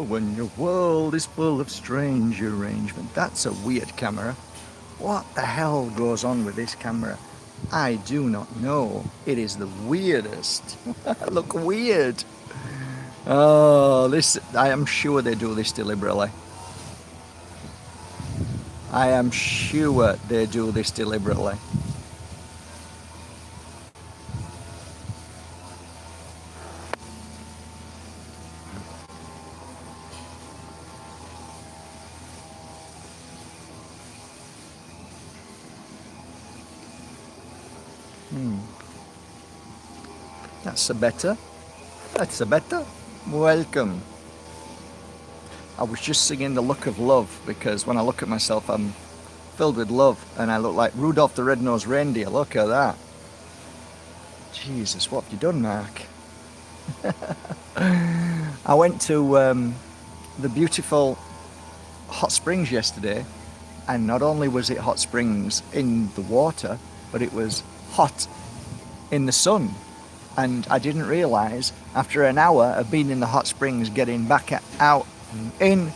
When your world is full of strange arrangement. That's a weird camera. What the hell goes on with this camera? I do not know. It is the weirdest. Look weird. Oh, this, I am sure they do this deliberately. I am sure they do this deliberately. That's a better. That's a better. Welcome. I was just singing The Look of Love because when I look at myself, I'm filled with love and I look like Rudolph the Red-Nosed Reindeer. Look at that. Jesus, what have you done, Mark? I went to the beautiful hot springs yesterday, and not only was it hot springs in the water, but it was hot in the sun. And I didn't realise after an hour of being in the hot springs, getting back out in,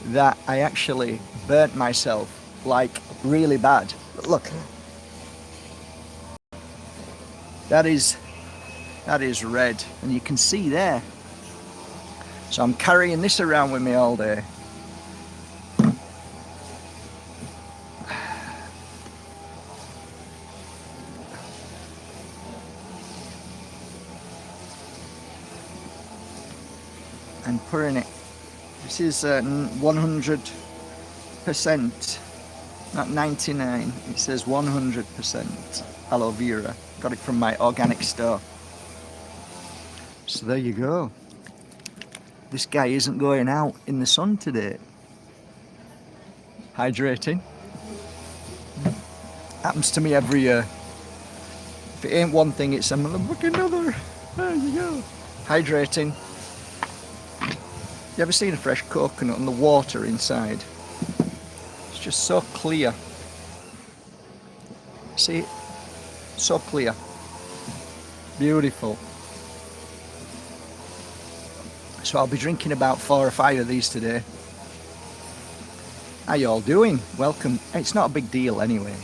that I actually burnt myself like really bad. But look, that is red, and you can see there. So I'm carrying this around with me all day. And putting it, this is 100%, not 99, it says 100% aloe vera. Got it from my organic store. So there you go. This guy isn't going out in the sun today. Hydrating. Happens to me every year. If it ain't one thing, it's another. There you go. Hydrating. You ever seen a fresh coconut and the water inside? It's just so clear. See it? So clear. Beautiful. So I'll be drinking about 4 or 5 of these today. How you all doing? Welcome. It's not a big deal anyway.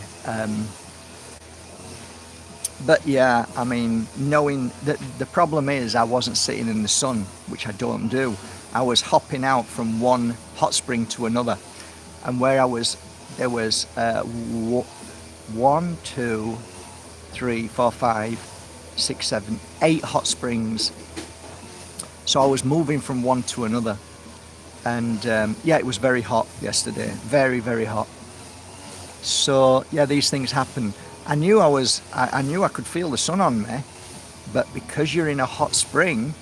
But yeah, I mean, knowing that the problem is I wasn't sitting in the sun, which I don't do. I was hopping out from one hot spring to another, and where I was, there was 1, 2, 3, 4, 5, 6, 7, 8 hot springs. So I was moving from one to another, and yeah, it was very hot yesterday, very, very hot. So yeah, these things happen. I knew I could feel the sun on me, but because you're in a hot spring,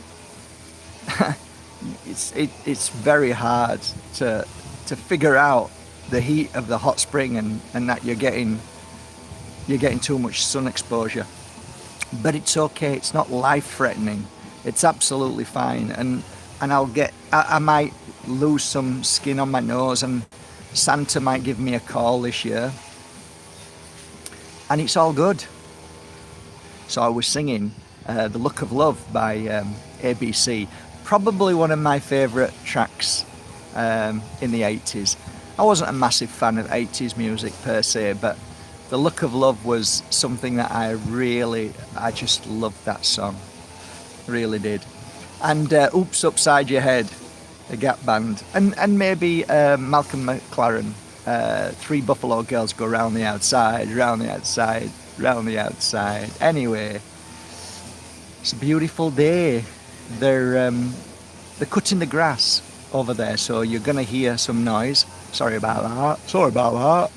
it's very hard to figure out the heat of the hot spring and that you're getting too much sun exposure. But it's okay, it's not life-threatening. It's absolutely fine, and I might lose some skin on my nose, and Santa might give me a call this year, and it's all good. So I was singing The Look of Love by ABC, probably one of my favourite tracks in the 80s. I wasn't a massive fan of 80s music per se, but The Look of Love was something that I just loved that song. Really did. And Oops Upside Your Head, the Gap Band, and maybe Malcolm McLaren, 3 Buffalo Girls Go Round the Outside, round the outside, round the outside. Anyway, it's a beautiful day. They're cutting the grass over there, so you're gonna hear some noise. Sorry about that. Sorry about that.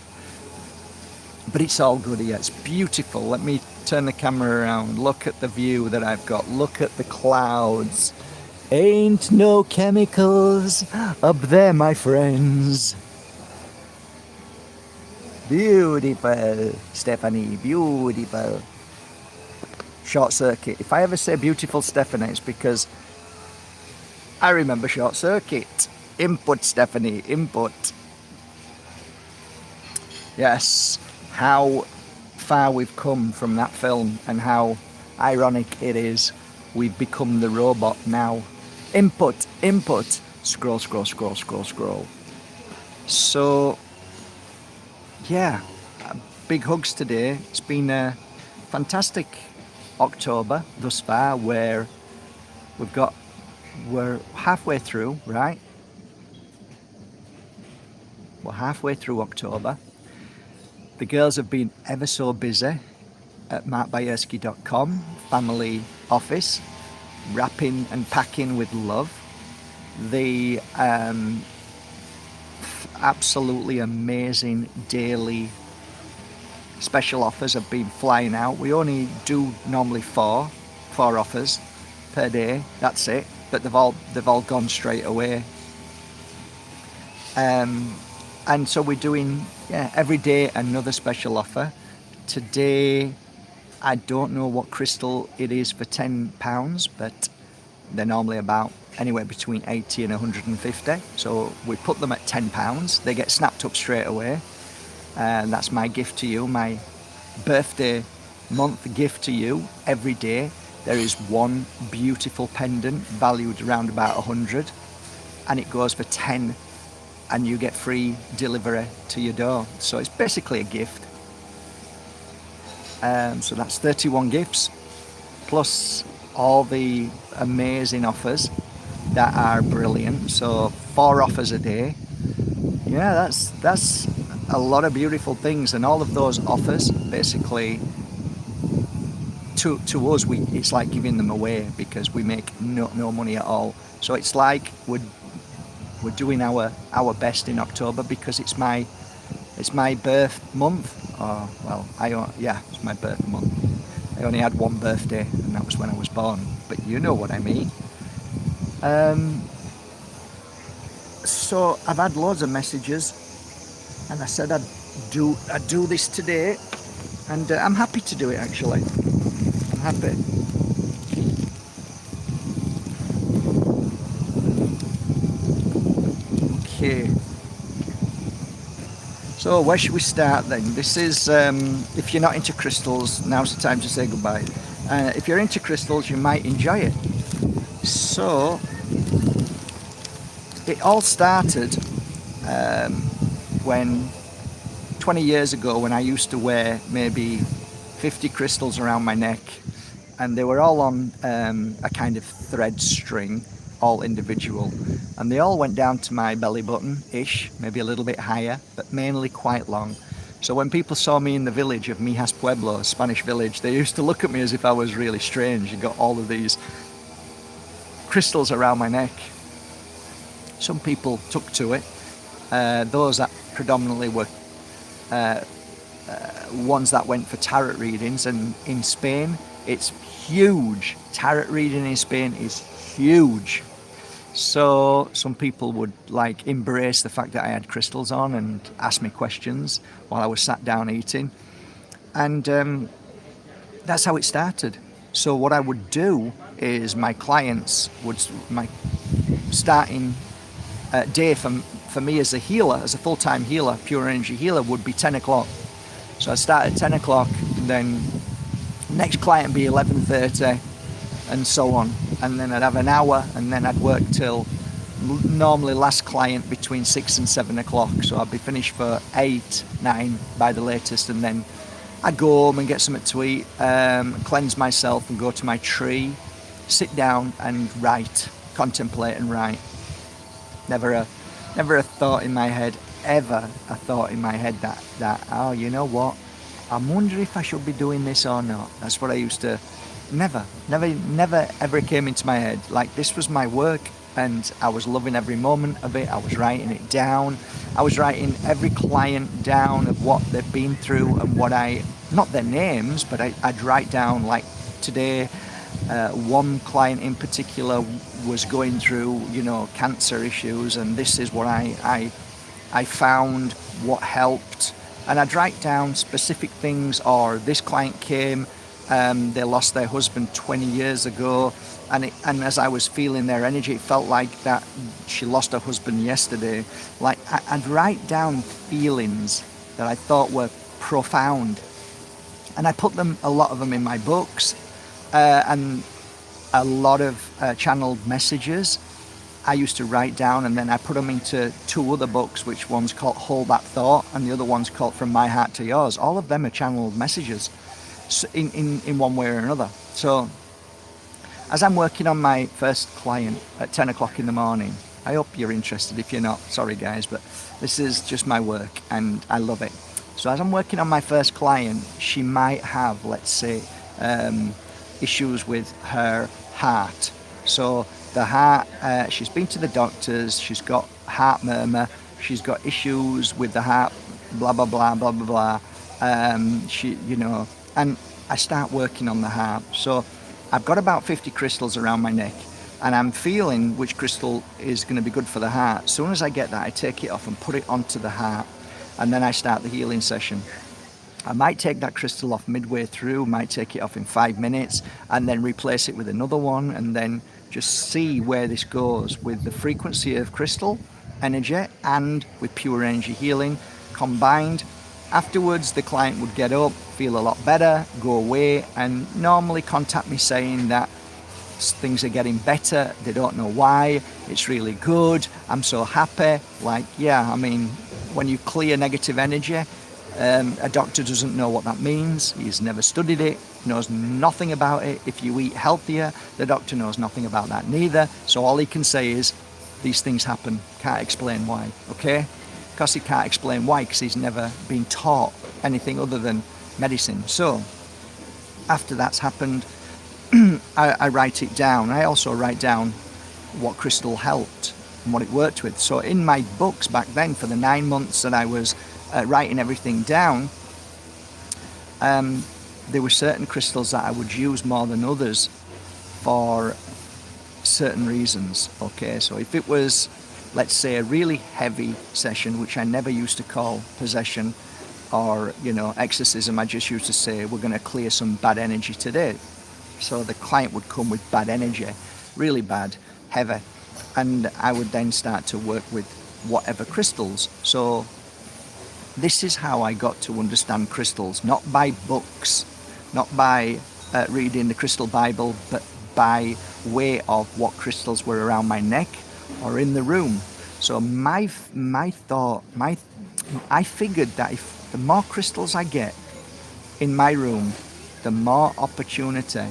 But it's all good here. It's beautiful. Let me turn the camera around. Look at the view that I've got. Look at the clouds. Ain't no chemicals up there, my friends. Beautiful, Stephanie, beautiful. Short Circuit. If I ever say beautiful Stephanie, it's because I remember Short Circuit. Input, Stephanie, input. Yes, how far we've come from that film and how ironic it is we've become the robot now. Input, input, scroll, scroll, scroll, scroll, scroll. So, yeah, big hugs today. It's been a fantastic October thus far, where we're halfway through, right? We're halfway through October. The girls have been ever so busy at markbajerski.com, family office, wrapping and packing with love. The absolutely amazing daily special offers have been flying out. We only do normally four offers per day. That's it. But they've all gone straight away. And so we're doing every day another special offer. Today, I don't know what crystal it is for £10, but they're normally about anywhere between 80 and 150. So we put them at £10. They get snapped up straight away. And that's my gift to you, my birthday month gift to you. Every day there is one beautiful pendant valued around about 100, and it goes for 10, and you get free delivery to your door. So it's basically a gift. So that's 31 gifts, plus all the amazing offers that are brilliant. So 4 offers a day. Yeah, that's a lot of beautiful things, and all of those offers basically to us, it's like giving them away, because we make no money at all. So it's like we're doing our best in October, because it's my birth month. Oh, well, it's my birth month. I only had one birthday, and that was when I was born, but you know what I mean. So I've had loads of messages, and I said I'd do this today, and I'm happy to do it. Actually, I'm happy. Okay. So where should we start then? This is, if you're not into crystals, now's the time to say goodbye. If you're into crystals, you might enjoy it. So it all started when 20 years ago, when I used to wear maybe 50 crystals around my neck, and they were all on a kind of thread string, all individual, and they all went down to my belly button-ish, maybe a little bit higher, but mainly quite long. So when people saw me in the village of Mijas Pueblo, a Spanish village, they used to look at me as if I was really strange. You got all of these crystals around my neck. Some people took to it. Those that predominantly were ones that went for tarot readings, and in Spain it's huge. Tarot reading in Spain is huge. So some people would like embrace the fact that I had crystals on and ask me questions while I was sat down eating, and that's how it started. So what I would do is my starting day for me as a healer, as a full-time healer, pure energy healer, would be 10 o'clock. So I'd start at 10 o'clock, then next client would be 11:30, and so on. And then I'd have an hour, and then I'd work till normally last client between 6 and 7 o'clock. So I'd be finished for 8, 9 by the latest, and then I'd go home and get something to eat, cleanse myself, and go to my tree, sit down and write, contemplate and write. Never a thought in my head, ever a thought in my head that oh, you know what, I'm wondering if I should be doing this or not. That's what I used to, never ever came into my head. Like, this was my work. and I was loving every moment of it. I was writing it down. I was writing every client down of what they've been through and what not their names, but I'd write down, like today, one client in particular was going through, cancer issues, and this is what I found, what helped. And I'd write down specific things. Or this client came, they lost their husband 20 years ago, and as I was feeling their energy, it felt like that she lost her husband yesterday. Like I'd write down feelings that I thought were profound, and I put a lot of them in my books, and a lot of channeled messages I used to write down, and then I put them into two other books, which one's called Hold That Thought and the other one's called From My Heart to Yours. All of them are channeled messages in one way or another. So as I'm working on my first client at 10 o'clock in the morning, I hope you're interested. If you're not, sorry guys, but this is just my work and I love it. So as I'm working on my first client, she might have, let's say, issues with her heart. So the heart, she's been to the doctors, she's got heart murmur, she's got issues with the heart, blah, blah, blah, blah, blah, blah. And I start working on the heart. So I've got about 50 crystals around my neck, and I'm feeling which crystal is going to be good for the heart. As soon as I get that, I take it off and put it onto the heart, and then I start the healing session. I might take that crystal off midway through, might take it off in 5 minutes, and then replace it with another one, and then just see where this goes with the frequency of crystal energy and with pure energy healing combined. Afterwards, the client would get up, feel a lot better, go away, and normally contact me saying that things are getting better. They don't know why. It's really good. I'm so happy. Like, yeah, I mean, when you clear negative energy, a doctor doesn't know what that means. He's never studied it, knows nothing about it. If you eat healthier, the doctor knows nothing about that neither. So all he can say is, these things happen. Can't explain why, okay? Because he can't explain why, because he's never been taught anything other than medicine. So after that's happened, I write it down. I also write down what crystal helped and what it worked with. So in my books back then, for the 9 months that I was writing everything down, there were certain crystals that I would use more than others for certain reasons. Okay, so if it was, let's say, a really heavy session, which I never used to call possession or exorcism, I just used to say, we're going to clear some bad energy today. So the client would come with bad energy, really bad, heavy, and I would then start to work with whatever crystals. So this is how I got to understand crystals, not by books, not by reading the Crystal Bible, but by way of what crystals were around my neck or in the room. So I figured that if the more crystals I get in my room, the more opportunity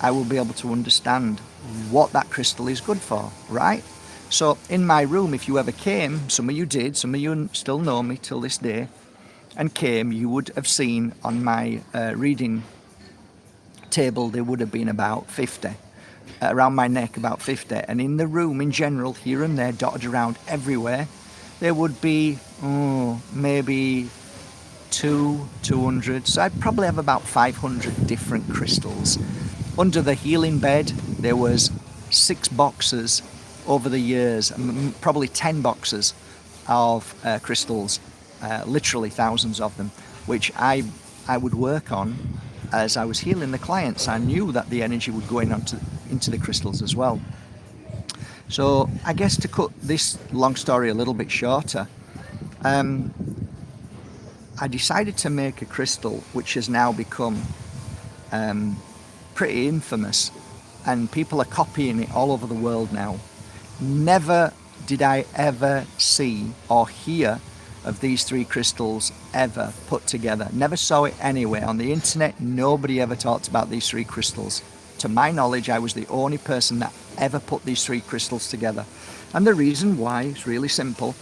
I will be able to understand what that crystal is good for, right? So in my room, if you ever came, some of you did, some of you still know me till this day, and came, you would have seen on my reading table, there would have been about 50. Around my neck, about 50. And in the room, in general, here and there, dotted around everywhere, there would be, maybe 200. So I'd probably have about 500 different crystals. Under the healing bed, there was 6 boxes over the years, probably 10 boxes of crystals, literally thousands of them, which I would work on as I was healing the clients. I knew that the energy would go into the crystals as well. So I guess to cut this long story a little bit shorter, I decided to make a crystal which has now become pretty infamous, and people are copying it all over the world now. Never did I ever see or hear of these 3 crystals ever put together. Never saw it anywhere on the internet. Nobody ever talked about these 3 crystals. To my knowledge, I was the only person that ever put these 3 crystals together. And the reason why is really simple,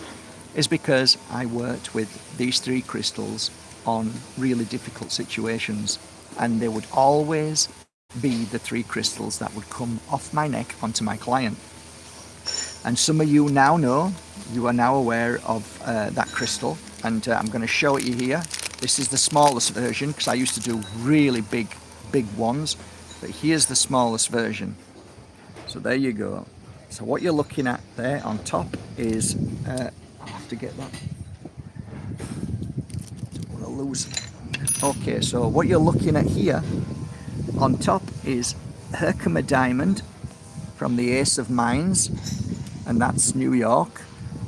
is because I worked with these 3 crystals on really difficult situations, and they would always be the 3 crystals that would come off my neck onto my client. And some of you now know, you are now aware of that crystal, and I'm going to show it you here. This is the smallest version, because I used to do really big ones, but here's the smallest version. So there you go. So what you're looking at there on top is, I'll have to get that, don't want to lose it. Okay, so what you're looking at here on top is Herkimer Diamond from the Ace of Mines, and that's New York.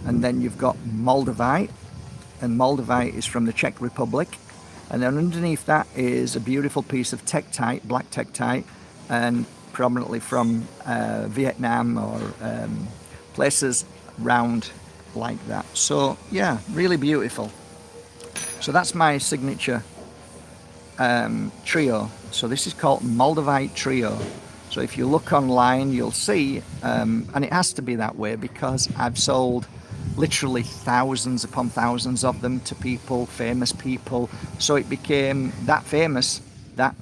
And then you've got Moldavite, and Moldavite is from the Czech Republic. And then underneath that is a beautiful piece of Tektite, black Tektite, and predominantly from Vietnam or places round like that. So yeah, really beautiful. So that's my signature trio. So this is called Moldavite Trio. So if you look online, you'll see, and it has to be that way because I've sold literally thousands upon thousands of them to people, famous people. So it became that famous that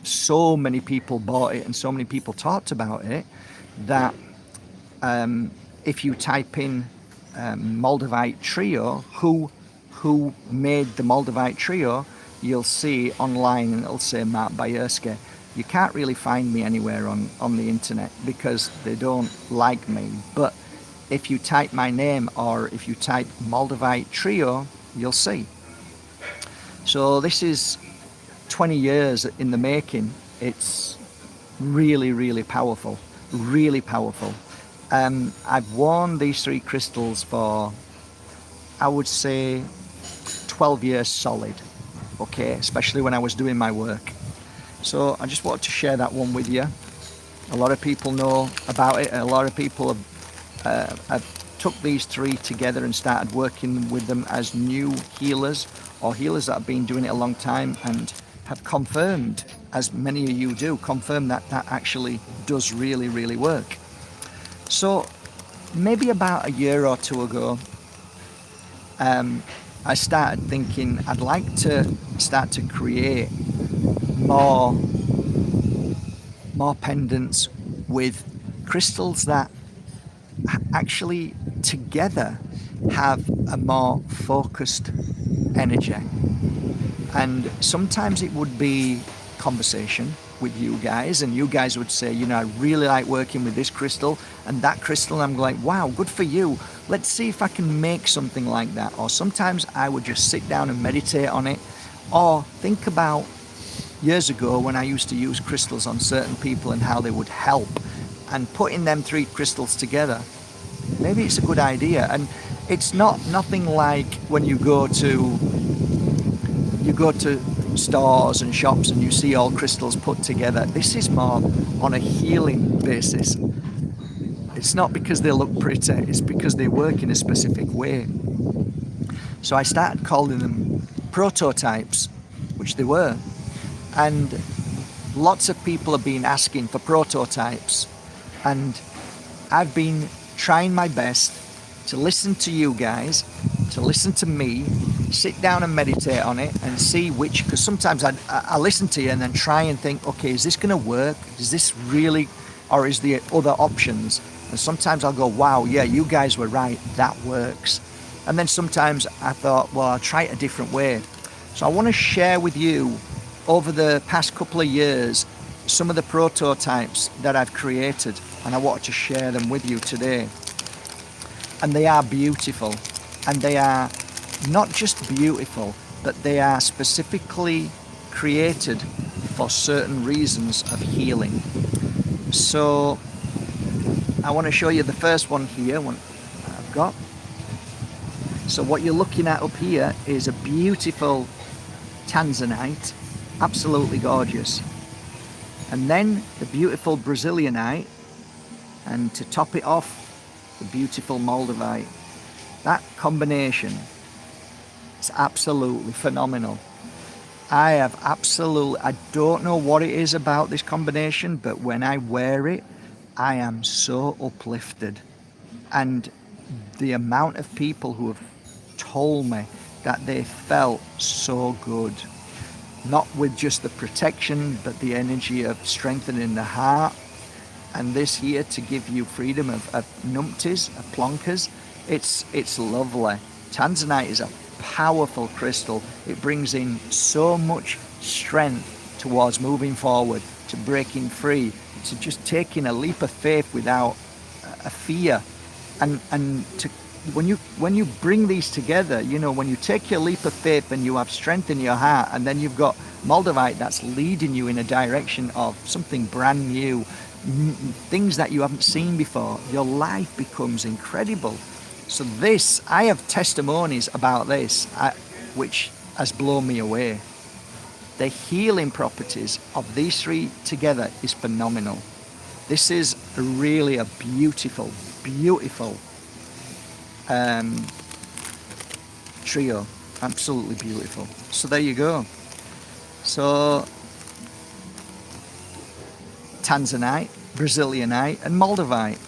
so many people bought it and so many people talked about it that if you type in Moldavite Trio, who made the Moldavite Trio, you'll see online and it'll say Mark Bajerski. You can't really find me anywhere on the internet because they don't like me. But if you type my name or if you type Moldavite Trio, you'll see. So this is 20 years in the making. It's really, really powerful, really powerful. I've worn these three crystals for, I would say, 12 years solid, okay, especially when I was doing my work. So I just wanted to share that one with you. A lot of people know about it. A lot of people have took these three together and started working with them as new healers or healers that have been doing it a long time and have confirmed, as many of you do, confirm that that actually does really, really work. So maybe about a year or two ago, I started thinking I'd like to start to create more pendants with crystals that actually together have a more focused energy. And sometimes it would be conversation with you guys, and you guys would say, you know, I really like working with this crystal and that crystal, and I'm like, wow, good for you, let's see if I can make something like that. Or sometimes I would just sit down and meditate on it, or think about years ago when I used to use crystals on certain people and how they would help, and putting them three crystals together, maybe it's a good idea. And it's nothing like when you go to stores and shops and you see all crystals put together. This is more on a healing basis. It's not because they look pretty, it's because they work in a specific way. So I started calling them prototypes, which they were. And lots of people have been asking for prototypes, and I've been trying my best to listen to you guys, to listen to me, sit down and meditate on it and see which, because sometimes I listen to you and then try and think, okay, is this going to work? Is this really, or is there other options? And sometimes I'll go, wow, yeah, you guys were right, that works. And then sometimes I thought, well, I'll try it a different way. So I want to share with you over the past couple of years some of the prototypes that I've created, and I wanted to share them with you today. And they are beautiful, and they are not just beautiful, but they are specifically created for certain reasons of healing. So I want to show you the first one here, one I've got. So what you're looking at up here is a beautiful tanzanite, absolutely gorgeous. And then the beautiful Brazilianite, and to top it off, the beautiful Moldavite. That combination is absolutely phenomenal. I don't know what it is about this combination, but when I wear it, I am so uplifted. And the amount of people who have told me that they felt so good, not with just the protection, but the energy of strengthening the heart, and this here to give you freedom of numpties, of plonkers. It's lovely. Tanzanite is a powerful crystal. It brings in so much strength towards moving forward, to breaking free, to just taking a leap of faith without a fear. And to when you bring these together, you know, when you take your leap of faith and you have strength in your heart, and then you've got Moldavite that's leading you in a direction of something brand new, things that you haven't seen before, your life becomes incredible. So this, I have testimonies about this, which has blown me away. The healing properties of these three together is phenomenal. This is really a beautiful, beautiful trio. Absolutely beautiful. So there you go. So Tanzanite, Brazilianite and Moldavite.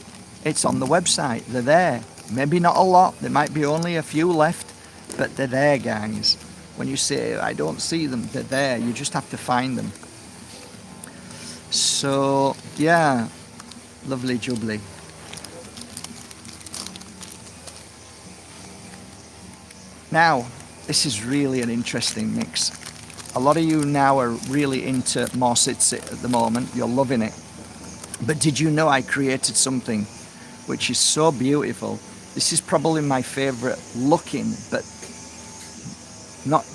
It's on the website. They're there. Maybe not a lot. There might be only a few left, but they're there, guys. When you say, I don't see them, they're there. You just have to find them. So, yeah, lovely jubbly. Now, this is really an interesting mix. A lot of you now are really into Morsitsit at the moment. You're loving it. But did you know I created something which is so beautiful? This is probably my favorite looking, but not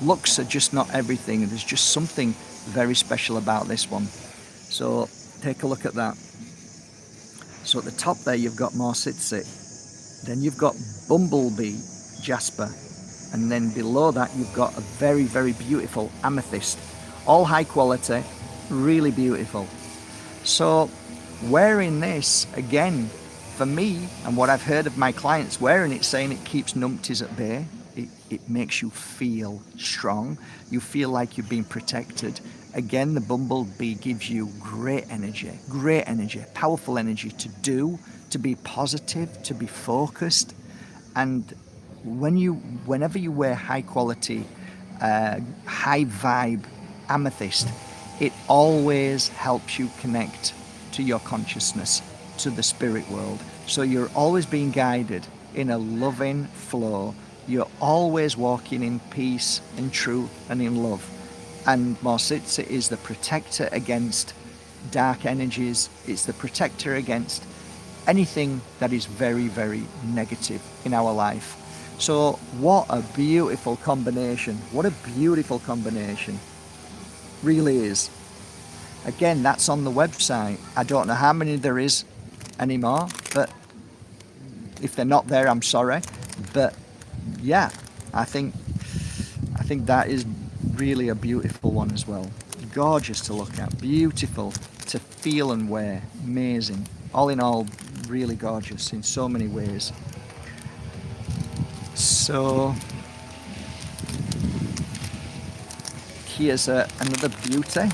looks are just not everything. There's just something very special about this one. So take a look at that. So at the top there you've got Morsitsit, then you've got Bumblebee Jasper, and then below that you've got a very, very beautiful amethyst. All high quality, really beautiful. So wearing this, again, for me, and what I've heard of my clients wearing it, saying it keeps numpties at bay. It makes you feel strong. You feel like you're being protected. Again, the Bumblebee gives you great energy, powerful energy to do, to be positive, to be focused. And whenever you wear high quality, high vibe amethyst, it always helps you connect to your consciousness, to the spirit world. So you're always being guided in a loving flow. You're always walking in peace, in truth, and in love. And Morsitsit is the protector against dark energies. It's the protector against anything that is very, very negative in our life. So what a beautiful combination. What a beautiful combination. Really is. Again, that's on the website. I don't know how many there is anymore, but if they're not there, I'm sorry. But yeah, I think that is really a beautiful one as well. Gorgeous to look at, beautiful to feel and wear, amazing. All in all, really gorgeous in so many ways. So here's another beauty,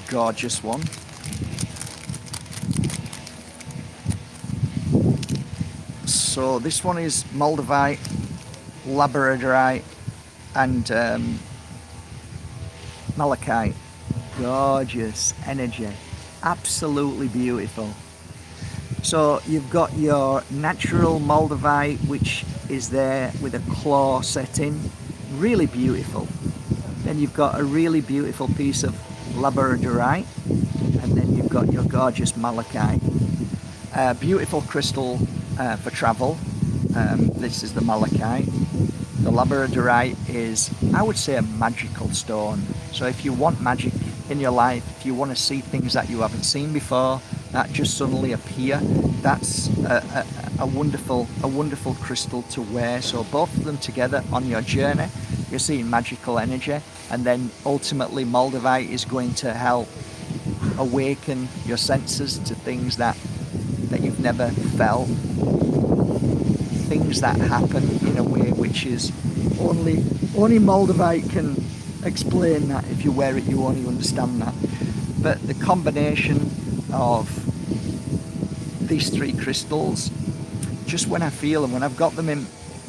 gorgeous one. So this one is Moldavite, Labradorite and Malachite. Gorgeous energy, absolutely beautiful. So you've got your natural Moldavite, which is there with a claw setting, really beautiful. Then you've got a really beautiful piece of Labradorite, and then you've got your gorgeous Malachite. Beautiful crystal for travel. This is the Malachite. The Labradorite is, I would say, a magical stone. So if you want magic in your life, if you want to see things that you haven't seen before, that just suddenly appear, that's a wonderful crystal to wear. So both of them together on your journey, you're seeing magical energy, and then ultimately Moldavite is going to help awaken your senses to things that you've never felt, things that happen in a way which is only Moldavite can explain. That if you wear it, you only understand that. But the combination of these three crystals, just when I feel them, when I've got them in,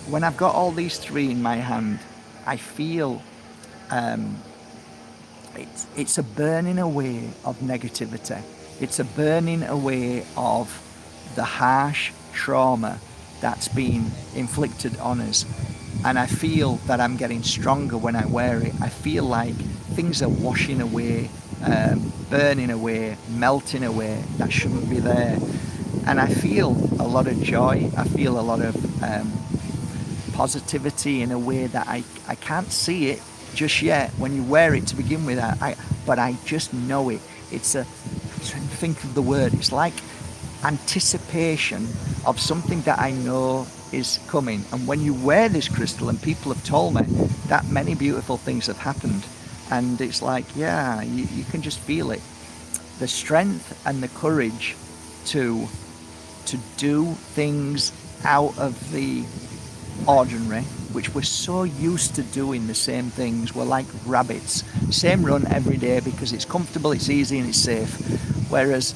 when I've got all these three in my hand, I feel it's a burning away of negativity. It's a burning away of the harsh trauma that's been inflicted on us. And I feel that I'm getting stronger when I wear it. I feel like things are washing away, burning away, melting away that shouldn't be there. And I feel a lot of joy. I feel a lot of positivity in a way that I can't see it just yet when you wear it to begin with. But I just know it. It's a, think of the word, it's like anticipation of something that I know is coming. And when you wear this crystal, and people have told me that many beautiful things have happened, and it's like, yeah, you can just feel it. The strength and the courage to do things out of the ordinary, which we're so used to doing the same things. We're like rabbits, same run every day because it's comfortable, it's easy, and it's safe. Whereas,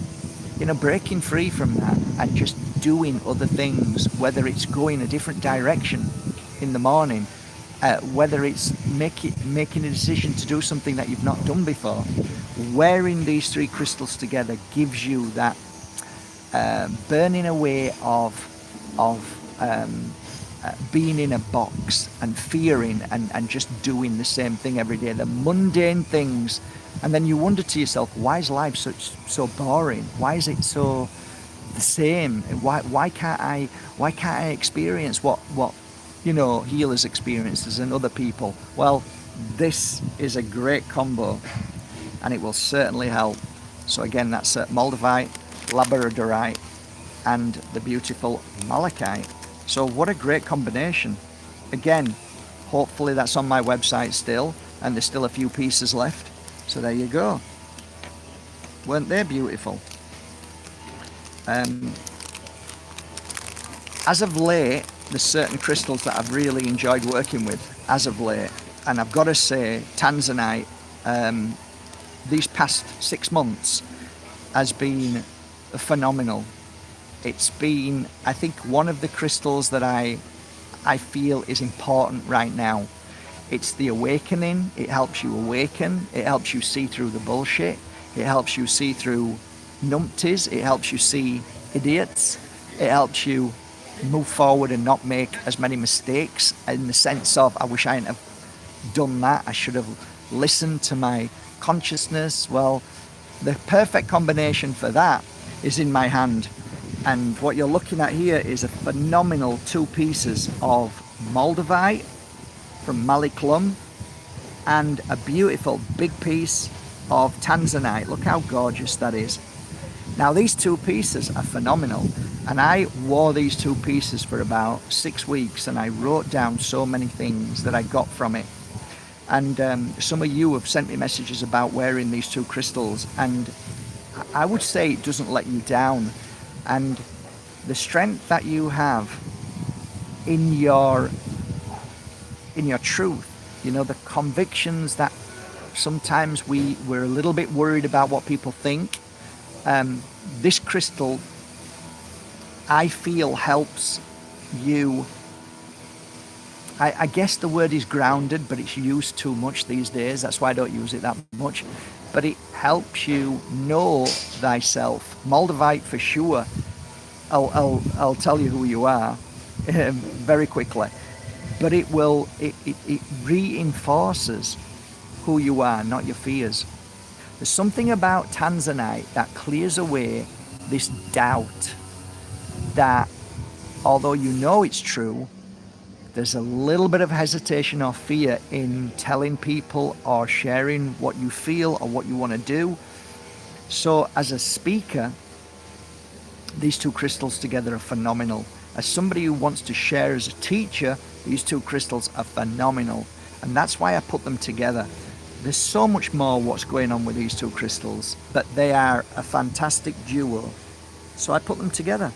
breaking free from that and just doing other things, whether it's going a different direction in the morning, whether it's making a decision to do something that you've not done before, wearing these three crystals together gives you that burning away of being in a box and fearing and just doing the same thing every day, the mundane things. And then you wonder to yourself, why is life so boring? Why is it so the same? Why can't I experience what healers experiences and other people? Well, this is a great combo, and it will certainly help. So again, that's Moldavite, Labradorite, and the beautiful Malachite. So what a great combination. Again, hopefully that's on my website still, and there's still a few pieces left. So there you go. Weren't they beautiful? As of late, there's certain crystals that I've really enjoyed working with as of late. And I've got to say, Tanzanite, these past 6 months has been phenomenal. It's been, I think, one of the crystals that I feel is important right now. It's the awakening. It helps you awaken. It helps you see through the bullshit. It helps you see through numpties. It helps you see idiots. It helps you move forward and not make as many mistakes, in the sense of, I wish I hadn't have done that. I should have listened to my consciousness. Well, the perfect combination for that is in my hand. And what you're looking at here is a phenomenal 2 pieces of Moldavite from Maliklum and a beautiful big piece of Tanzanite. Look how gorgeous that is. Now these 2 pieces are phenomenal, and I wore these 2 pieces for about 6 weeks, and I wrote down so many things that I got from it. And some of you have sent me messages about wearing these 2 crystals, and I would say it doesn't let you down. And the strength that you have in your truth, the convictions that sometimes we're a little bit worried about what people think. This crystal, I feel, helps you. I guess the word is grounded, but it's used too much these days. That's why I don't use it that much. But it helps you know thyself. Moldavite for sure. I'll tell you who you are very quickly. But it reinforces who you are, not your fears. There's something about Tanzanite that clears away this doubt that, although you know it's true, there's a little bit of hesitation or fear in telling people or sharing what you feel or what you want to do. So as a speaker, these 2 crystals together are phenomenal. As somebody who wants to share as a teacher, these 2 crystals are phenomenal. And that's why I put them together. There's so much more what's going on with these 2 crystals, but they are a fantastic duo. So I put them together,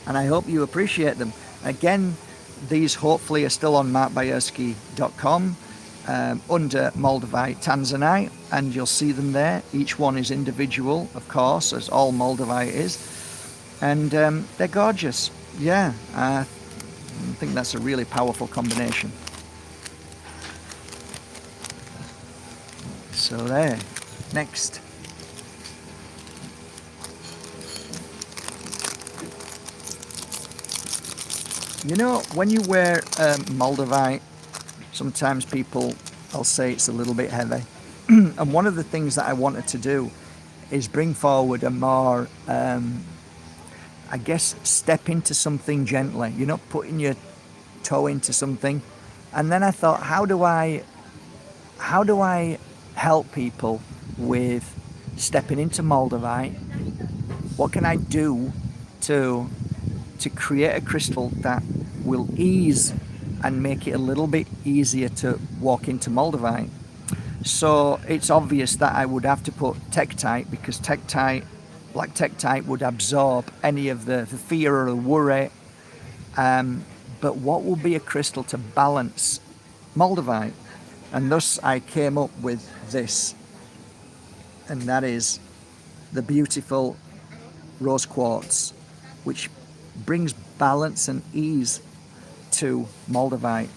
and I hope you appreciate them. Again, these hopefully are still on markbajerski.com under Moldavite Tanzanite, and you'll see them there. Each one is individual, of course, as all Moldavite is. And they're gorgeous. Yeah, I think that's a really powerful combination. So there. Next. You know, when you wear Moldavite, sometimes I'll say it's a little bit heavy. And one of the things that I wanted to do is bring forward a more, I guess, step into something gently. You're not putting your toe into something. And then I thought, how do I help people with stepping into Moldavite? What can I do to create a crystal that will ease and make it a little bit easier to walk into Moldavite? So it's obvious that I would have to put Tektite, because black Tektite would absorb any of the fear or the worry. But what will be a crystal to balance Moldavite? And thus I came up with this, and that is the beautiful rose quartz, which brings balance and ease to Moldavite.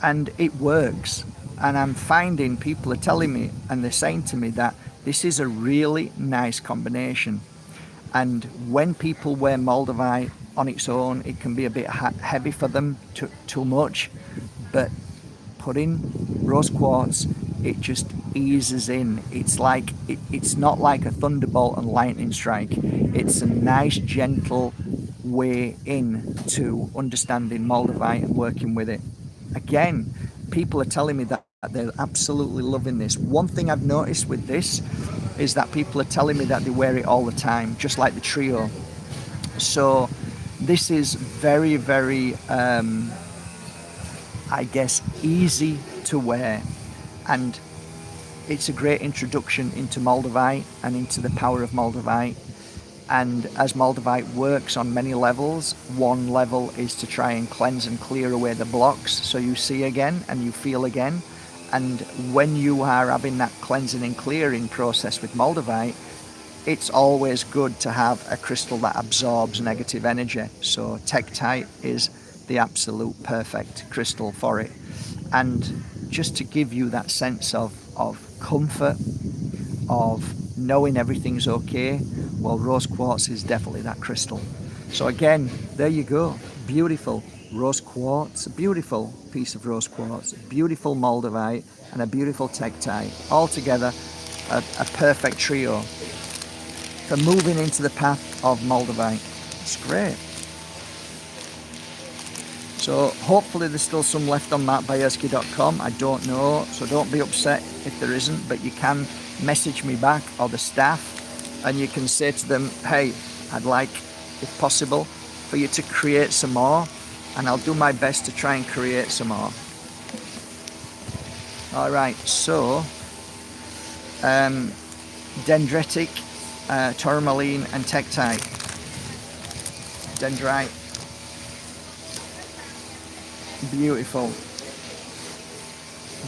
And it works. And I'm finding people are telling me, and they're saying to me, that this is a really nice combination. And when people wear Moldavite on its own, it can be a bit heavy for them, too much. But putting rose quartz, it just eases in. It's like it's not like a thunderbolt and lightning strike. It's a nice, gentle way in to understanding Moldavite and working with it. Again, people are telling me that they're absolutely loving this. One thing I've noticed with this is that people are telling me that they wear it all the time, just like the trio. So this is very, very, I guess, easy to wear, and it's a great introduction into Moldavite and into the power of Moldavite. And as Moldavite works on many levels, one level is to try and cleanse and clear away the blocks so you see again and you feel again. And when you are having that cleansing and clearing process with Moldavite, it's always good to have a crystal that absorbs negative energy. So Tektite is the absolute perfect crystal for it. And just to give you that sense of comfort, of knowing everything's okay, well, rose quartz is definitely that crystal. So again, there you go. Beautiful rose quartz, a beautiful piece of rose quartz, a beautiful Moldavite, and a beautiful Tektite. All together, a perfect trio for moving into the path of Moldavite. It's great. So hopefully there's still some left on Bajerski.com. I don't know, so don't be upset if there isn't, but you can message me back, or the staff, and you can say to them, hey, I'd like, if possible, for you to create some more, and I'll do my best to try and create some more. All right, so dendritic, tourmaline and Tektite. Dendrite, beautiful.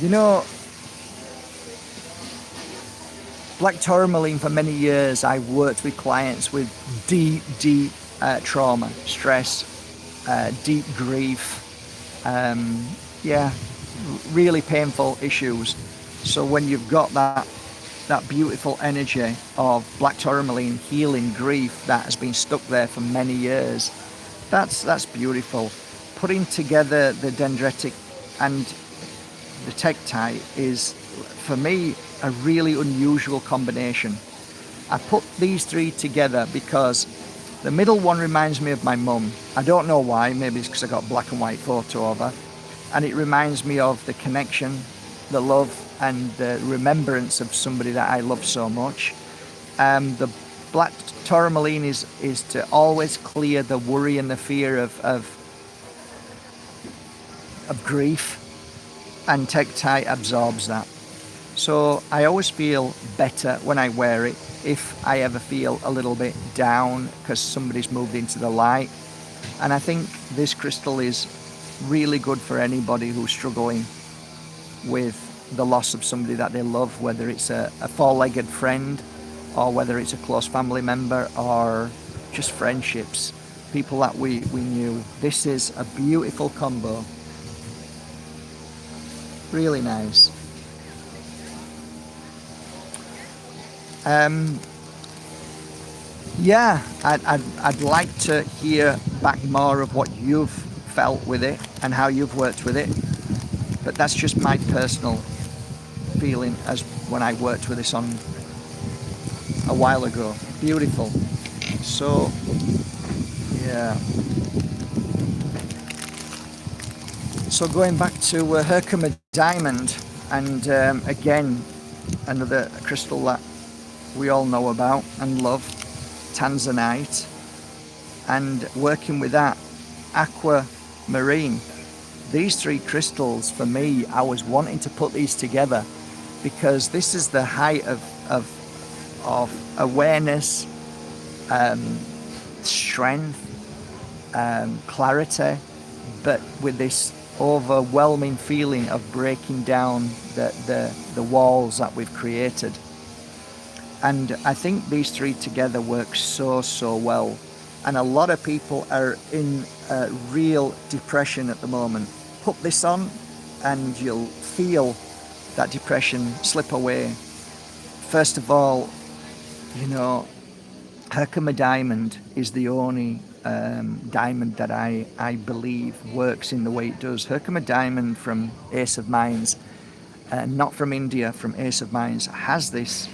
You know, black tourmaline, for many years I worked with clients with deep trauma, stress, deep grief, really painful issues. So when you've got that beautiful energy of black tourmaline healing grief that has been stuck there for many years, that's beautiful. Putting together the dendritic and the Tektite is, for me, a really unusual combination. I put these three together because the middle one reminds me of my mum. I don't know why, maybe it's because I got a black and white photo of her, and it reminds me of the connection, the love, and the remembrance of somebody that I love so much. The black tourmaline is to always clear the worry and the fear of grief, and Tektite absorbs that. So I always feel better when I wear it. If I ever feel a little bit down because somebody's moved into the light, and I think this crystal is really good for anybody who's struggling with the loss of somebody that they love, whether it's a four-legged friend, or whether it's a close family member, or just friendships, people that we knew. This is a beautiful combo. Really nice. I'd like to hear back more of what you've felt with it and how you've worked with it, but that's just my personal feeling as when I worked with this on a while ago. Beautiful. So yeah, so going back to Herkimer diamond, and again another crystal that we all know about and love, tanzanite, and working with that, aquamarine. These three crystals, for me, I was wanting to put these together because this is the height of awareness, strength, clarity, but with this overwhelming feeling of breaking down the walls that we've created. And I think these three together work so well. And a lot of people are in real depression at the moment. Put this on and you'll feel that depression slip away. First of all, you know, Herkimer diamond is the only diamond that I believe works in the way it does. Herkimer diamond from Ace of Minds, not from India, from Ace of Minds, has this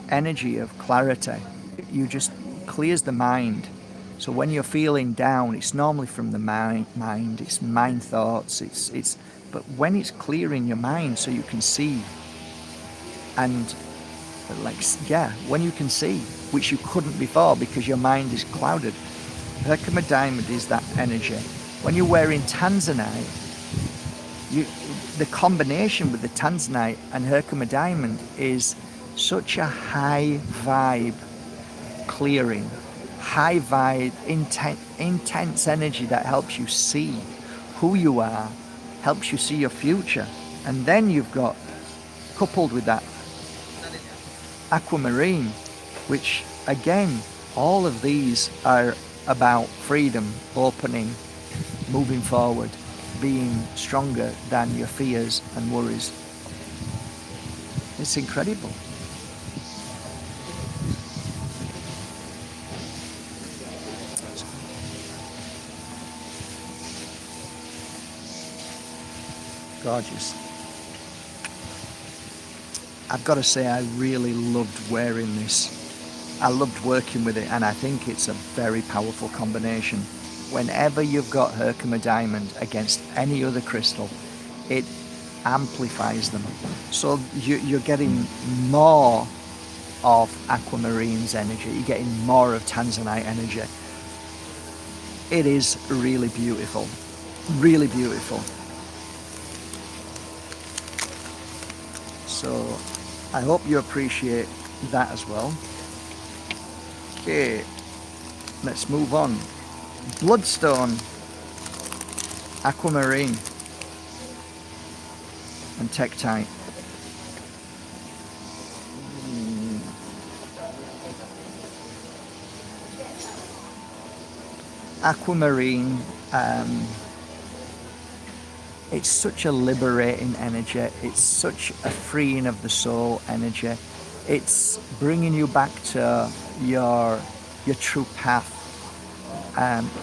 energy of clarity. You just clears the mind. So when you're feeling down, it's normally from the mind, it's mind thoughts, but when it's clearing your mind so you can see, and when you can see, which you couldn't before because your mind is clouded. Herkimer diamond is that energy. When you're wearing tanzanite, the combination with the tanzanite and Herkimer diamond is such a high vibe clearing, high vibe, intense energy that helps you see who you are, helps you see your future. And then you've got, coupled with that, aquamarine, which again, all of these are about freedom, opening, moving forward, being stronger than your fears and worries. It's incredible. Gorgeous. I've got to say, I really loved wearing this. I loved working with it, and I think it's a very powerful combination. Whenever you've got Herkimer diamond against any other crystal, it amplifies them. So you're getting more of aquamarine's energy, you're getting more of tanzanite energy. It is really beautiful, really beautiful. So I hope you appreciate that as well. Okay, let's move on. Bloodstone, aquamarine, and tektite. Aquamarine, it's such a liberating energy. It's such a freeing of the soul energy. It's bringing you back to your true path.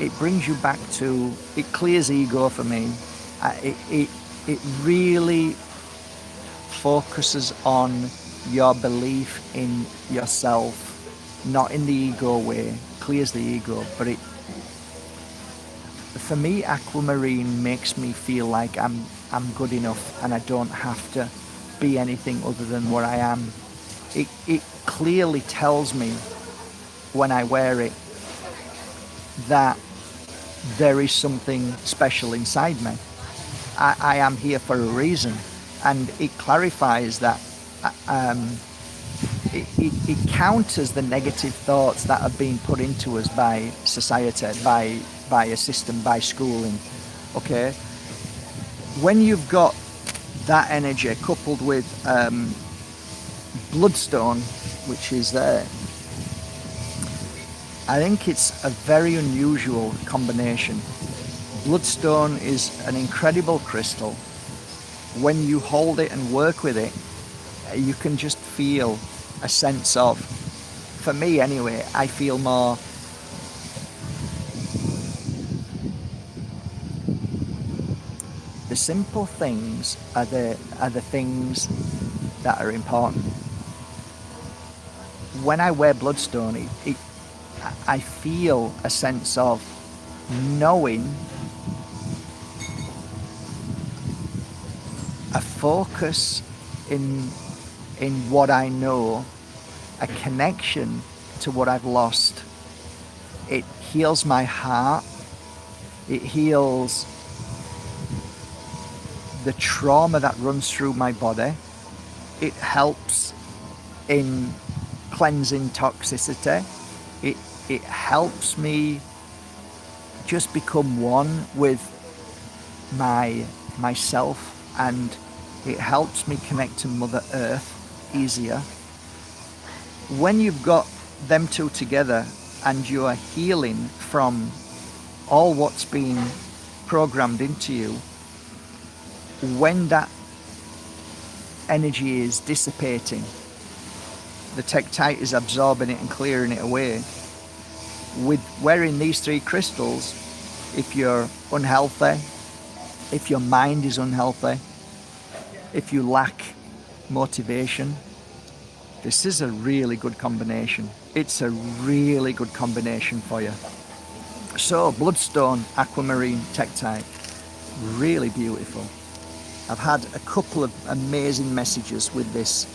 It brings you back to, it clears ego for me. It really focuses on your belief in yourself, not in the ego way. Clears the ego, but for me, aquamarine makes me feel like I'm good enough and I don't have to be anything other than what I am. It clearly tells me when I wear it that there is something special inside me. I am here for a reason, and it clarifies that. It counters the negative thoughts that are being put into us by society, by a system, by schooling. Okay, when you've got that energy coupled with bloodstone, which is there, I think it's a very unusual combination. Bloodstone is an incredible crystal. When you hold it and work with it, you can just feel a sense of, for me anyway, I feel more the simple things are the things that are important. When I wear bloodstone, I feel a sense of knowing, a focus in what I know, a connection to what I've lost. It heals my heart. It heals the trauma that runs through my body. It helps in cleansing toxicity. It helps me just become one with myself, and it helps me connect to Mother Earth easier. When you've got them two together and you are healing from all what's been programmed into you, when that energy is dissipating, the Tektite is absorbing it and clearing it away. With wearing these three crystals, if you're unhealthy, if your mind is unhealthy, if you lack motivation, this is a really good combination. It's a really good combination for you. So, bloodstone, aquamarine, Tektite, really beautiful. I've had a couple of amazing messages with this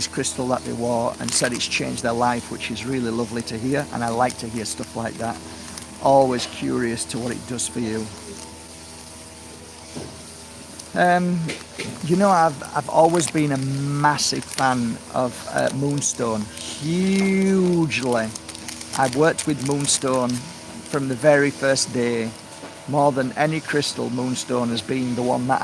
crystal that they wore, and said it's changed their life, which is really lovely to hear, and I like to hear stuff like that. Always curious to what it does for you. You know, I've always been a massive fan of moonstone, hugely. I've worked with moonstone from the very first day. More than any crystal, moonstone has been the one that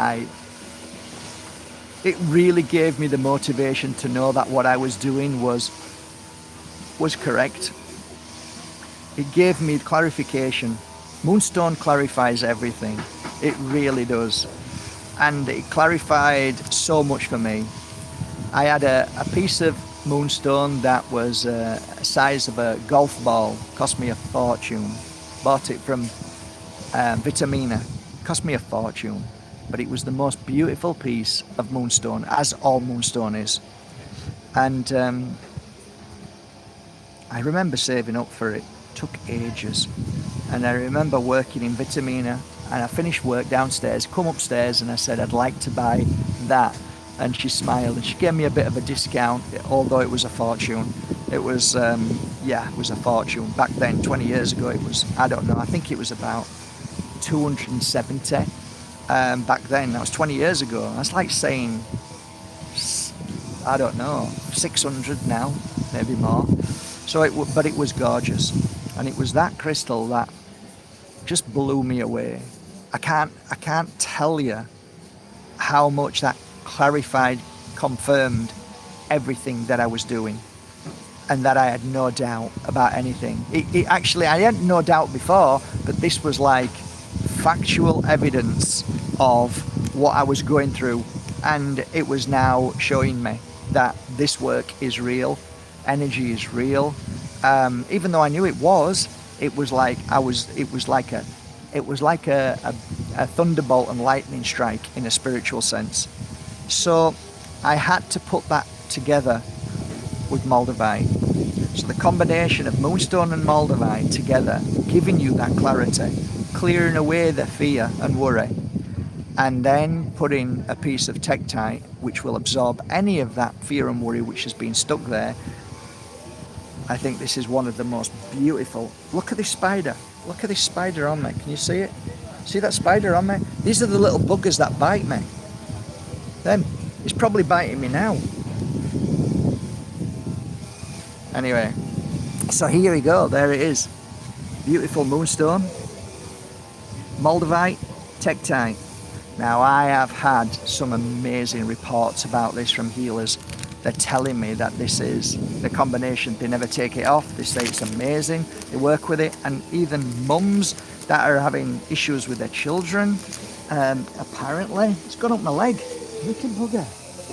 it really gave me the motivation to know that what I was doing was correct. It gave me clarification. Moonstone clarifies everything. It really does. And it clarified so much for me. I had a piece of moonstone that was the size of a golf ball. Cost me a fortune. Bought it from Vitamina. Cost me a fortune. But it was the most beautiful piece of moonstone, as all moonstone is. And I remember saving up for it. Took ages. And I remember working in Vitamina, and I finished work downstairs, come upstairs, and I said I'd like to buy that. And she smiled, and she gave me a bit of a discount, although it was a fortune. It was, it was a fortune. Back then, 20 years ago, it was, I don't know, I think it was about 270. Back then, that was 20 years ago. That's like saying, I don't know, 600 now, maybe more. But it was gorgeous. And it was that crystal that just blew me away. I can't tell you how much that clarified, confirmed everything that I was doing, and that I had no doubt about anything. It actually, I had no doubt before, but this was like factual evidence of what I was going through, and it was now showing me that this work is real, energy is real. Even though I knew it was like a thunderbolt and lightning strike in a spiritual sense. So I had to put that together with Moldavite. So the combination of moonstone and Moldavite together, giving you that clarity, clearing away the fear and worry, and then putting a piece of Tektite which will absorb any of that fear and worry which has been stuck there. I think this is one of the most beautiful. Look at this spider. Look at this spider on me. Can you see it? See that spider on me? These are the little buggers that bite me. Them. It's probably biting me now. Anyway, so here we go. There it is. Beautiful moonstone. Moldavite, Tektite. Now, I have had some amazing reports about this from healers. They're telling me that this is the combination. They never take it off. They say it's amazing. They work with it. And even mums that are having issues with their children, apparently, it's gone up my leg. Little bugger.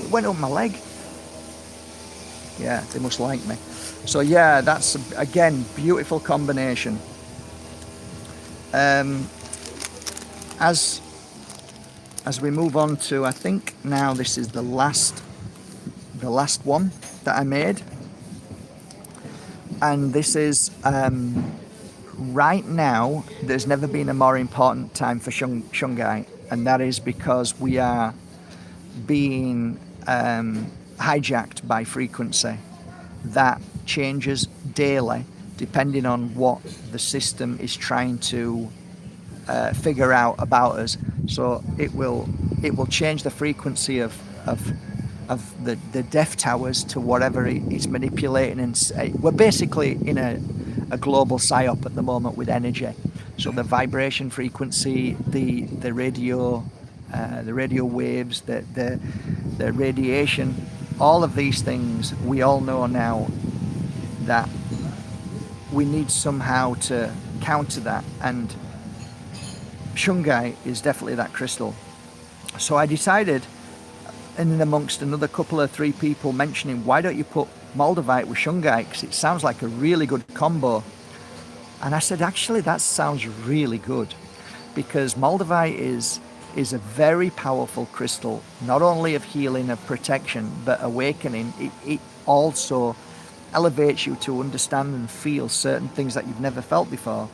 It went up my leg. Yeah, they must like me. So yeah, that's, again, beautiful combination. As as we move on to, I think now this is the last one that I made, and this is right now there's never been a more important time for shungite, and that is because we are being hijacked by frequency that changes daily depending on what the system is trying to figure out about us. So it will change the frequency of the death towers to whatever it's manipulating, and we're basically in a global psyop at the moment with energy. So the vibration frequency, the radio waves, the radiation, all of these things, we all know now that we need somehow to counter that, and shungite is definitely that crystal. So I decided, and amongst another couple of 3 people mentioning, why don't you put moldavite with shungite, because it sounds like a really good combo. And I said, actually that sounds really good, because moldavite is a very powerful crystal, not only of healing, of protection, but awakening. It also elevates you to understand and feel certain things that you've never felt before.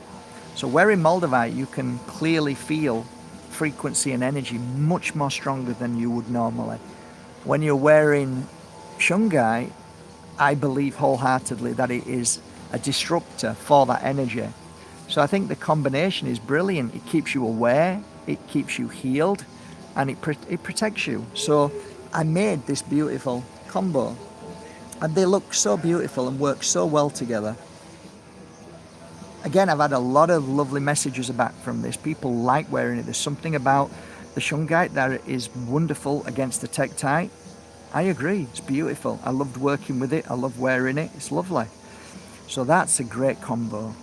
So wearing moldavite, you can clearly feel frequency and energy much more stronger than you would normally. When you're wearing shungite, I believe wholeheartedly that it is a disruptor for that energy. So I think the combination is brilliant. It keeps you aware, it keeps you healed, and it protects you. So I made this beautiful combo, and they look so beautiful and work so well together. Again, I've had a lot of lovely messages back from this. People like wearing it. There's something about the shungite that is wonderful against the tektite. I agree, it's beautiful. I loved working with it. I love wearing it. It's lovely. So that's a great combo.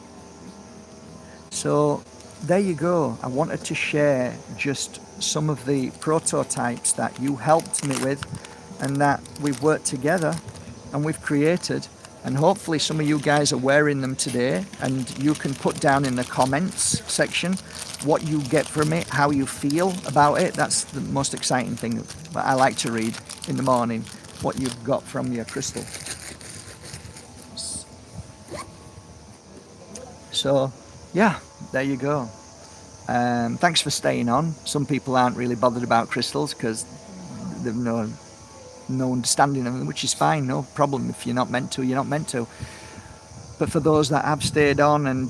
So there you go. I wanted to share just some of the prototypes that you helped me with and that we've worked together and we've created. And hopefully some of you guys are wearing them today, and you can put down in the comments section what you get from it, how you feel about it. That's the most exciting thing that I like to read in the morning, what you've got from your crystal. So yeah, there you go. Thanks for staying on. Some people aren't really bothered about crystals because they've no understanding of them, which is fine, no problem. If you're not meant to, you're not meant to. But for those that have stayed on, and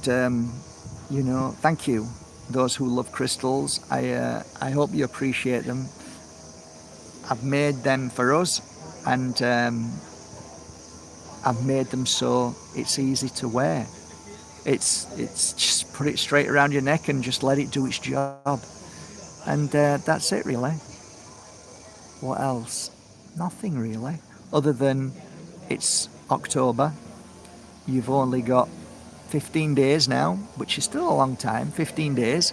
thank you, those who love crystals. I hope you appreciate them. I've made them for us, and I've made them so it's easy to wear. It's just put it straight around your neck and just let it do its job, and that's it really. What else? Nothing really, other than it's October. You've only got 15 days now, which is still a long time, 15 days.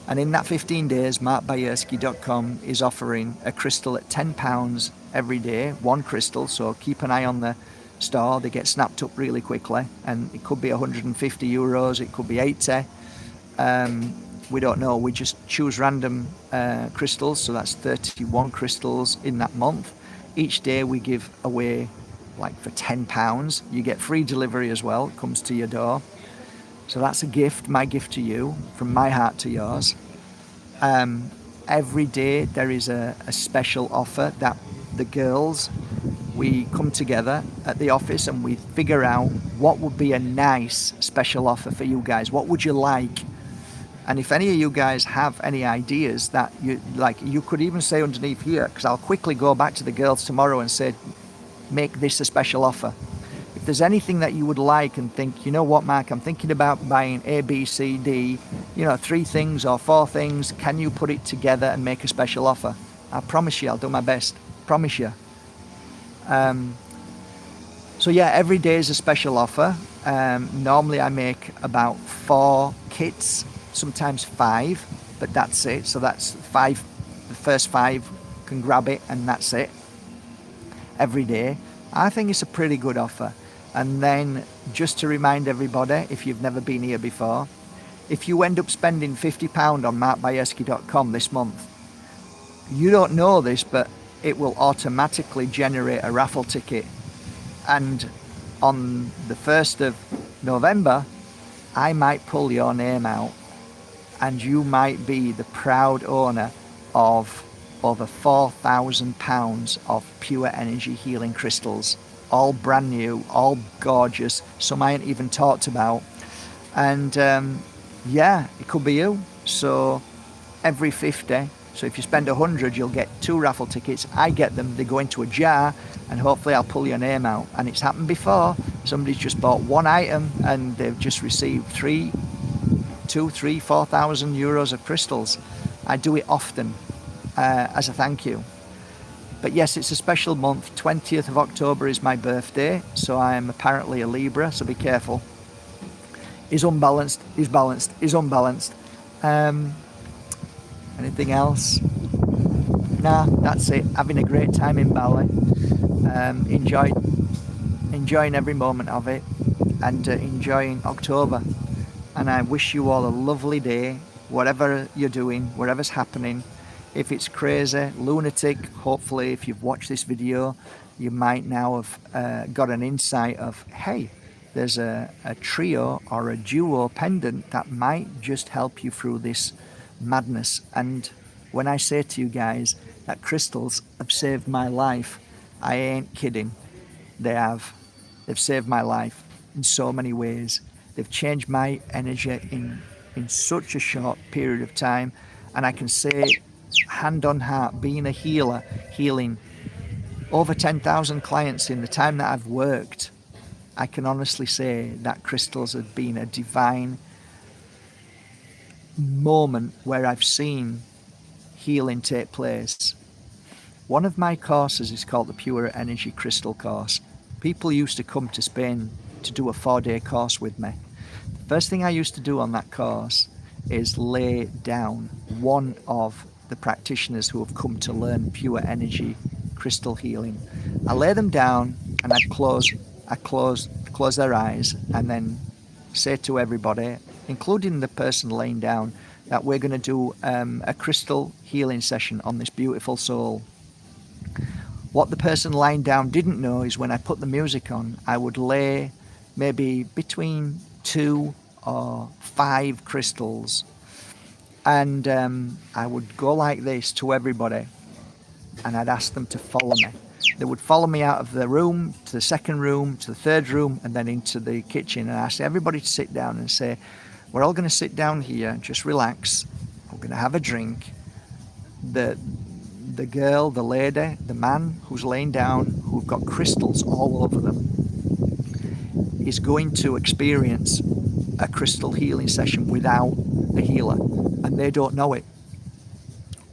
And in that 15 days, Bajerski.com is offering a crystal at £10 every day, one crystal. So keep an eye on the store. They get snapped up really quickly, and it could be €150, it could be 80. We don't know. We just choose random crystals, so that's 31 crystals in that month. Each day we give away, like for £10, you get free delivery as well. It comes to your door. So that's a gift, my gift to you, from my heart to yours. Every day there is a special offer that the girls, we come together at the office and we figure out what would be a nice special offer for you guys. What would you like? And if any of you guys have any ideas that you like, you could even say underneath here, because I'll quickly go back to the girls tomorrow and say, make this a special offer. If there's anything that you would like and think, you know what, Mark, I'm thinking about buying A, B, C, D, 3 things or 4 things, can you put it together and make a special offer? I promise you, I'll do my best. Promise you. So yeah, every day is a special offer. Normally I make about 4 kits, sometimes 5, but that's it. So that's 5, the first 5 can grab it and that's it. Every day. I think it's a pretty good offer. And then just to remind everybody, if you've never been here before, if you end up spending £50 on markbajerski.com this month, You don't know this, but it will automatically generate a raffle ticket. And on the 1st of November, I might pull your name out, and you might be the proud owner of over £4,000 of pure energy healing crystals, all brand new, all gorgeous, some I ain't even talked about. And yeah, it could be you. So every 50, so if you spend 100, you'll get 2 raffle tickets. I get them, they go into a jar, and hopefully I'll pull your name out. And it's happened before. Somebody's just bought one item and they've just received 4,000 euros of crystals. I do it often as a thank you. But yes, it's a special month. 20th of October is my birthday, so I am apparently a Libra, so be careful. Is unbalanced, is balanced, is unbalanced. Anything else? Nah, that's it. Having a great time in Bali. Enjoying every moment of it, and enjoying October. And I wish you all a lovely day, whatever you're doing, whatever's happening. If it's crazy, lunatic, hopefully if you've watched this video, you might now have got an insight of, hey, there's a trio or a duo pendant that might just help you through this madness. And when I say to you guys that crystals have saved my life, I ain't kidding. They have. They've saved my life in so many ways. They've changed my energy in such a short period of time. And I can say, hand on heart, being a healer, healing over 10,000 clients in the time that I've worked, I can honestly say that crystals have been a divine moment where I've seen healing take place. One of my courses is called the Pure Energy Crystal Course. People used to come to Spain to do a 4-day course with me. The first thing I used to do on that course is lay down one of the practitioners who have come to learn pure energy crystal healing. I lay them down and I'd close their eyes and then say to everybody, including the person laying down, that we're going to do a crystal healing session on this beautiful soul. What the person lying down didn't know is when I put the music on, I would lay maybe between 2 or 5 crystals, and I would go like this to everybody, and I'd ask them to follow me. They would follow me out of the room, to the second room, to the third room, and then into the kitchen, and I asked everybody to sit down and say, we're all going to sit down here, just relax, we're going to have a drink. The girl, the lady, the man who's laying down, who've got crystals all over them, is going to experience a crystal healing session without a healer, and they don't know it.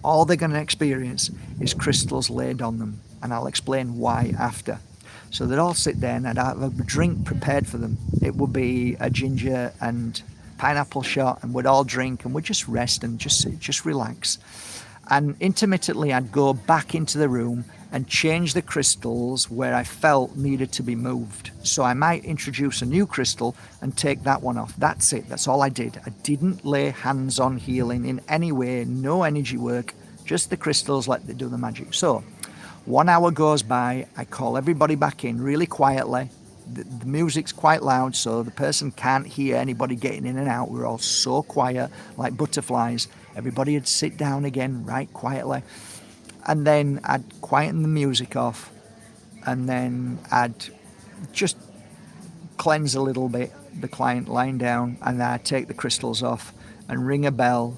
All they're going to experience is crystals laid on them, and I'll explain why after. So they'd all sit there and I'd have a drink prepared for them. It would be a ginger and pineapple shot, and we'd all drink and we'd just rest and just sit, just relax. And intermittently I'd go back into the room and change the crystals where I felt needed to be moved. So I might introduce a new crystal and take that one off. That's it, that's all I did. I didn't lay hands on healing in any way, no energy work, just the crystals, let them do the magic. So 1 hour goes by, I call everybody back in really quietly. The music's quite loud, so the person can't hear anybody getting in and out. We're all so quiet, like butterflies. Everybody would sit down again, right quietly. And then I'd quieten the music off, and then I'd just cleanse a little bit the client lying down, and then I'd take the crystals off and ring a bell,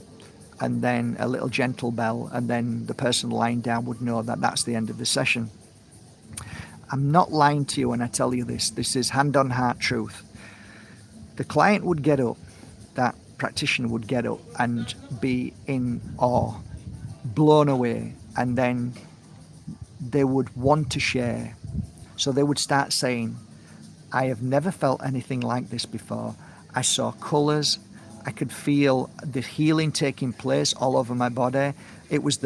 and then a little gentle bell, and then the person lying down would know that that's the end of the session. I'm not lying to you when I tell you this. This is hand on heart truth. The client would get up, that practitioner would get up and be in awe, blown away, and then they would want to share. So they would start saying, I have never felt anything like this before. I saw colours, I could feel the healing taking place all over my body. It was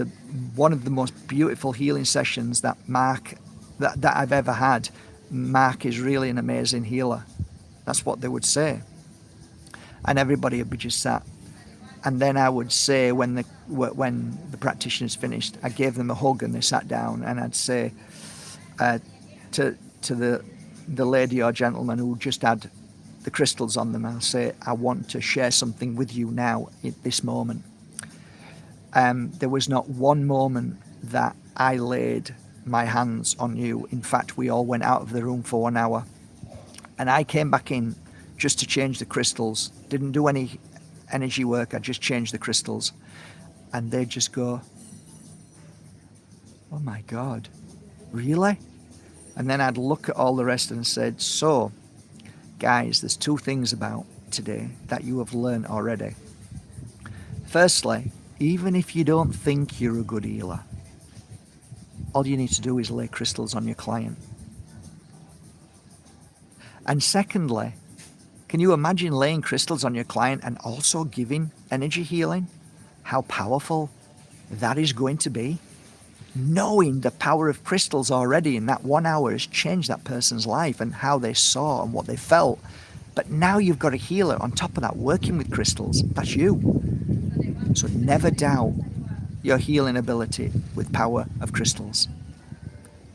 one of the most beautiful healing sessions that I've ever had. Mark is really an amazing healer. That's what they would say. And everybody would be just sat And then I would say, when the practitioners finished, I gave them a hug and they sat down, and I'd say to the lady or gentleman who just had the crystals on them, I'll say, I want to share something with you now at this moment. There was not one moment that I laid my hands on you. In fact, we all went out of the room for 1 hour, and I came back in just to change the crystals. Didn't do any energy work. I just changed the crystals, and they just go, oh my God, really? And then I'd look at all the rest and said, so guys, there's 2 things about today that you have learned already. Firstly, even if you don't think you're a good healer, all you need to do is lay crystals on your client. And secondly, can you imagine laying crystals on your client and also giving energy healing? How powerful that is going to be. Knowing the power of crystals already in that 1 hour has changed that person's life and how they saw and what they felt. But now you've got a healer on top of that working with crystals. That's you. So never doubt your healing ability with power of crystals.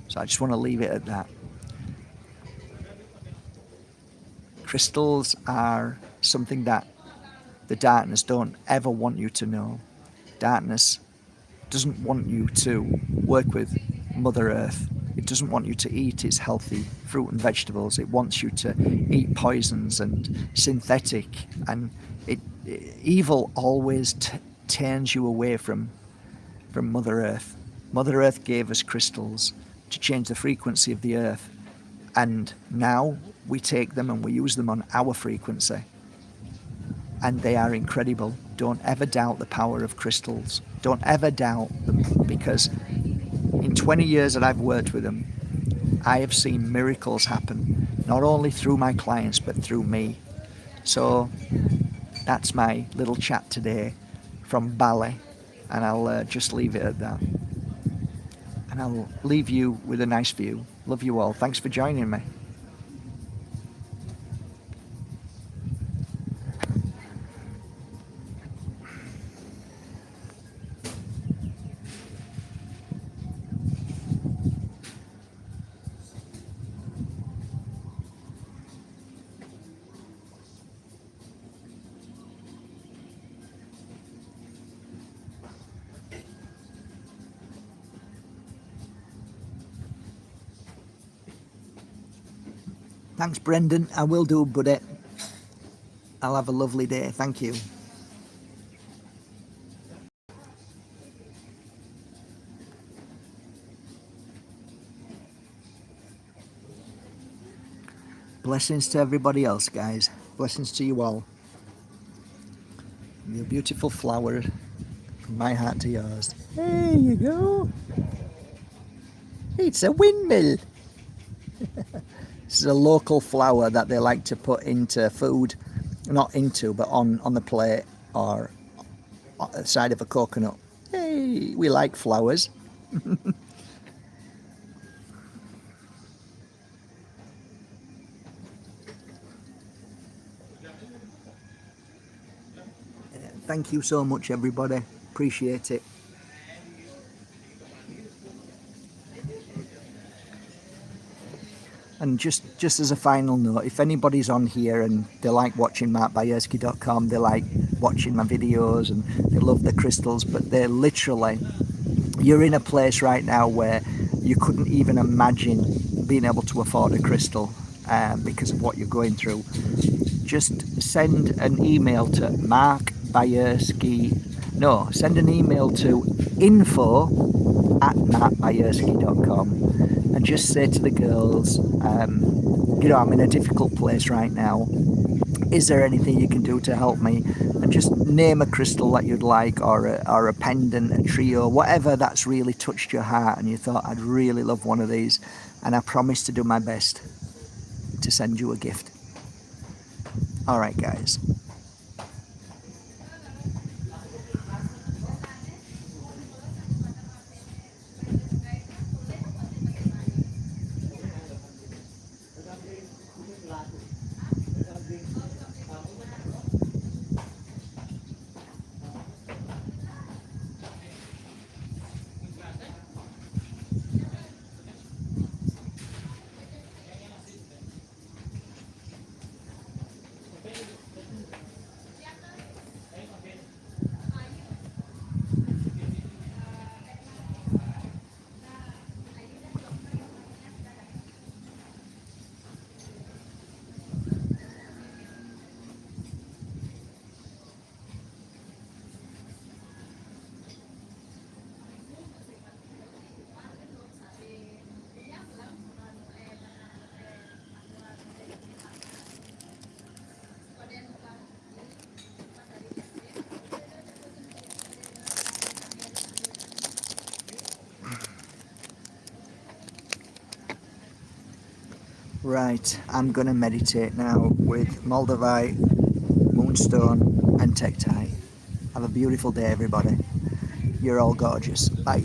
So I just want to leave it at that. Crystals are something that the darkness don't ever want you to know. Darkness doesn't want you to work with Mother Earth. It doesn't want you to eat its healthy fruit and vegetables. It wants you to eat poisons and synthetic. And evil always turns you away from Mother Earth. Mother Earth gave us crystals to change the frequency of the earth. And now we take them and we use them on our frequency. And they are incredible. Don't ever doubt the power of crystals. Don't ever doubt them, because in 20 years that I've worked with them, I have seen miracles happen, not only through my clients, but through me. So that's my little chat today from Bali, and I'll just leave it at that. And I'll leave you with a nice view. Love you all. Thanks for joining me. Thanks, Brendan. I will do, buddy. I'll have a lovely day. Thank you. Blessings to everybody else, guys. Blessings to you all. Your beautiful flower, from my heart to yours. There you go. It's a windmill. This is a local flower that they like to put into food. Not into, but on the plate or on the side of a coconut. Hey, we like flowers. Thank you so much, everybody. Appreciate it. And just as a final note, if anybody's on here and they like watching Bajerski.com, they like watching my videos and they love the crystals, but they're literally, you're in a place right now where you couldn't even imagine being able to afford a crystal because of what you're going through. Just send an email to send an email to info@markbajerski.com and just say to the girls, I'm in a difficult place right now. Is there anything you can do to help me? And just name a crystal that you'd like, or a pendant, a trio, whatever that's really touched your heart and you thought, I'd really love one of these, and I promise to do my best to send you a gift. All right, guys. Right, I'm gonna meditate now with Moldavite, Moonstone and Tektite. Have a beautiful day everybody. You're all gorgeous. Bye.